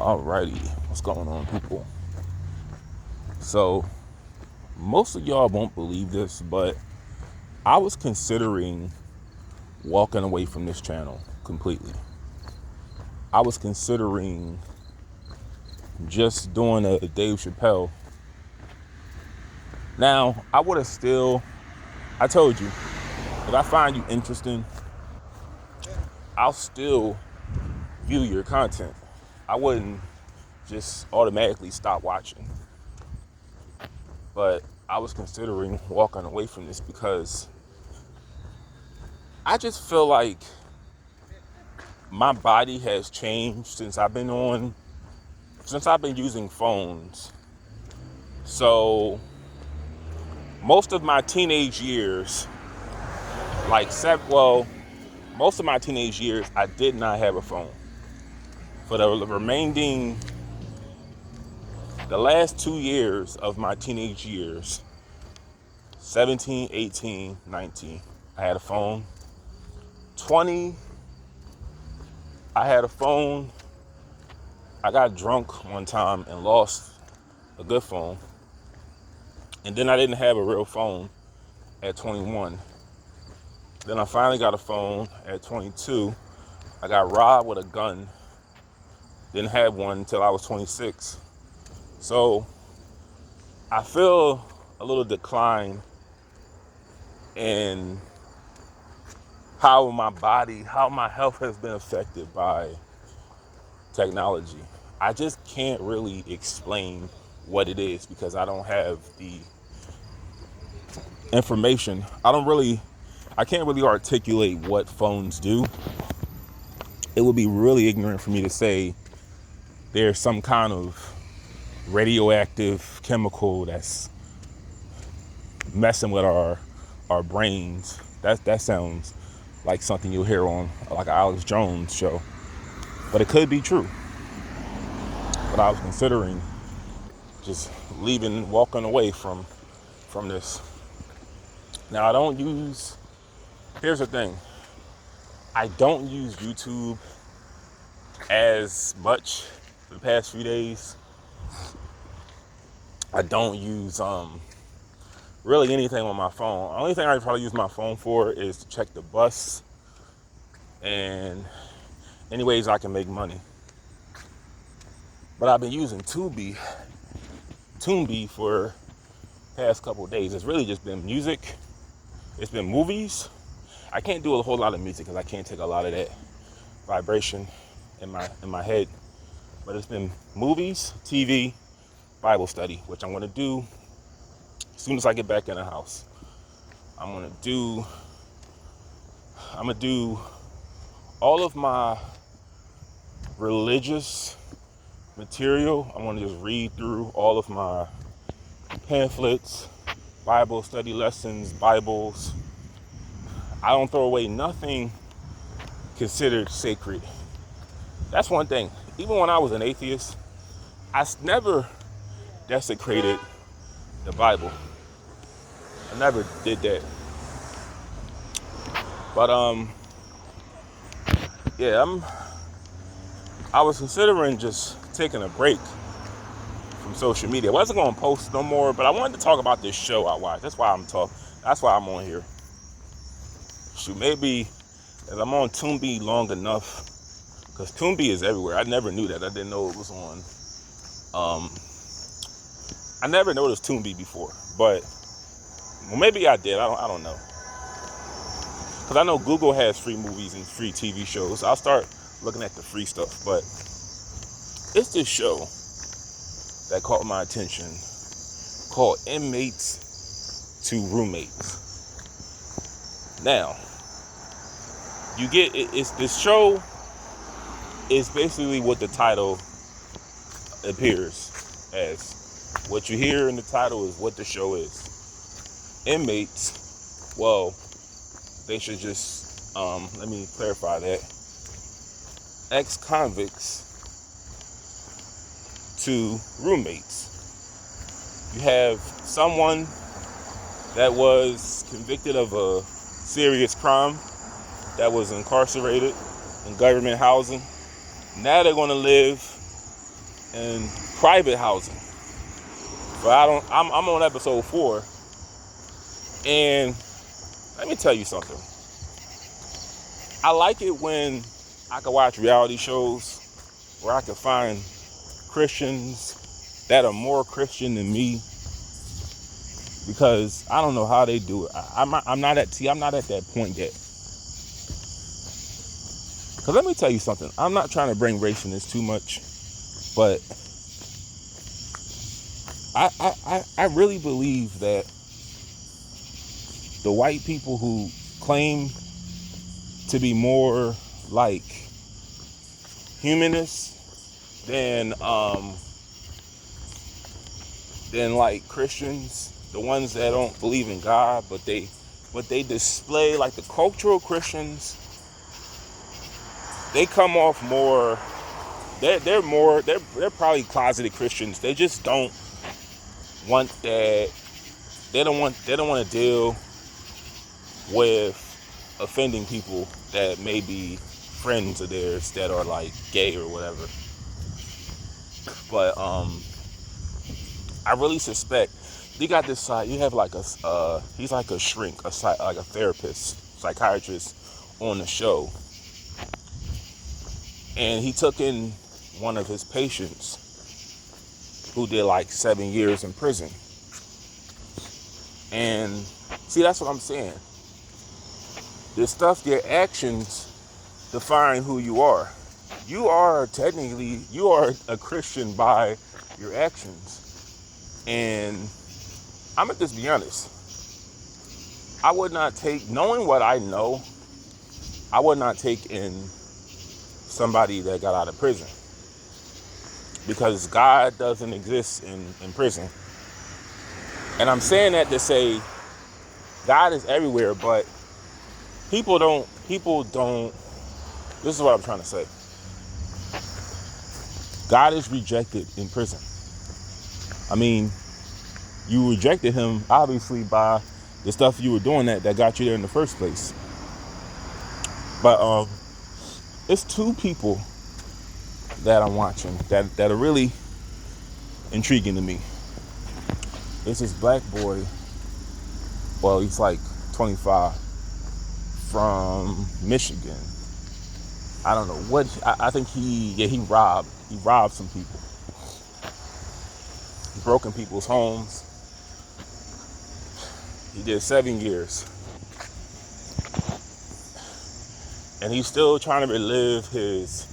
Alrighty, what's going on, people? So, most of y'all won't believe this, but I was considering walking away from this channel completely. I was considering just doing a Dave Chappelle. Now, I told you, if I find you interesting, I'll still view your content. I wouldn't just automatically stop watching. But I was considering walking away from this because I just feel like my body has changed since I've been using phones. So most of my teenage years, most of my teenage years, I did not have a phone. For the last 2 years of my teenage years, 17, 18, 19, I had a phone. 20, I had a phone. I got drunk one time and lost a good phone. And then I didn't have a real phone at 21. Then I finally got a phone at 22. I got robbed with a gun. Didn't have one until I was 26. So I feel a little decline in how my health has been affected by technology. I just can't really explain what it is because I don't have the information. I can't really articulate what phones do. It would be really ignorant for me to say there's some kind of radioactive chemical that's messing with our brains. That sounds like something you'll hear on like an Alex Jones show. But it could be true. But I was considering just walking away from this. Now here's the thing. I don't use YouTube as much the past few days. I don't use really anything on my phone. The only thing I probably use my phone for is to check the bus and any ways I can make money. But I've been using Tubi for the past couple of days. It's really just been music. It's been movies. I can't do a whole lot of music because I can't take a lot of that vibration in my head. But it's been movies, TV, Bible study, which I'm going to do as soon as I get back in the house. I'm going to do all of my religious material. I want to just read through all of my pamphlets, Bible study lessons, Bibles. I don't throw away nothing considered sacred. That's one thing. Even when I was an atheist, I never desecrated the Bible. I never did that. But I was considering just taking a break from social media. I wasn't gonna post no more, but I wanted to talk about this show I watched. That's why I'm on here. Shoot, maybe if I'm on Tubi long enough, because Tubi is everywhere. I never knew that. I didn't know it was on. I never noticed Tubi before, but maybe I did. I don't know. Because I know Google has free movies and free TV shows. I'll start looking at the free stuff. But it's this show that caught my attention called Inmates to Roommates. Now, this show is basically what the title appears as. What you hear in the title is what the show is. Inmates, well, they should just, let me clarify that. Ex-convicts to roommates. You have someone that was convicted of a serious crime, that was incarcerated in government housing. Now they're going to live in private housing. But I'm on episode 4. And let me tell you something. I like it when I can watch reality shows where I can find Christians that are more Christian than me, because I don't know how they do it. I'm not at that point yet. Because let me tell you something. I'm not trying to bring race in this too much, but I really believe that the white people who claim to be more like humanists than like Christians, the ones that don't believe in God, but they display like the cultural Christians. They come off more. They're probably closeted Christians. They just don't want that. They don't want to deal with offending people that may be friends of theirs that are like gay or whatever. But I really suspect you got this side. You have like he's like a shrink, like a therapist, psychiatrist on the show, and he took in one of his patients who did like 7 years in prison. And see, that's what I'm saying. This stuff, your actions define who you are. You are a Christian by your actions. And I'm gonna just be honest. I would not take, knowing what I know, I would not take in somebody that got out of prison. Because God doesn't exist in prison. And I'm saying that to say God is everywhere, but people don't, this is what I'm trying to say. God is rejected in prison. I mean, you rejected him obviously by the stuff you were doing that got you there in the first place. But it's 2 people that I'm watching that are really intriguing to me. It's this black boy, well, he's like 25, from Michigan. I don't know what, I think he robbed some people. He broke in people's homes. He did 7 years. And he's still trying to relive his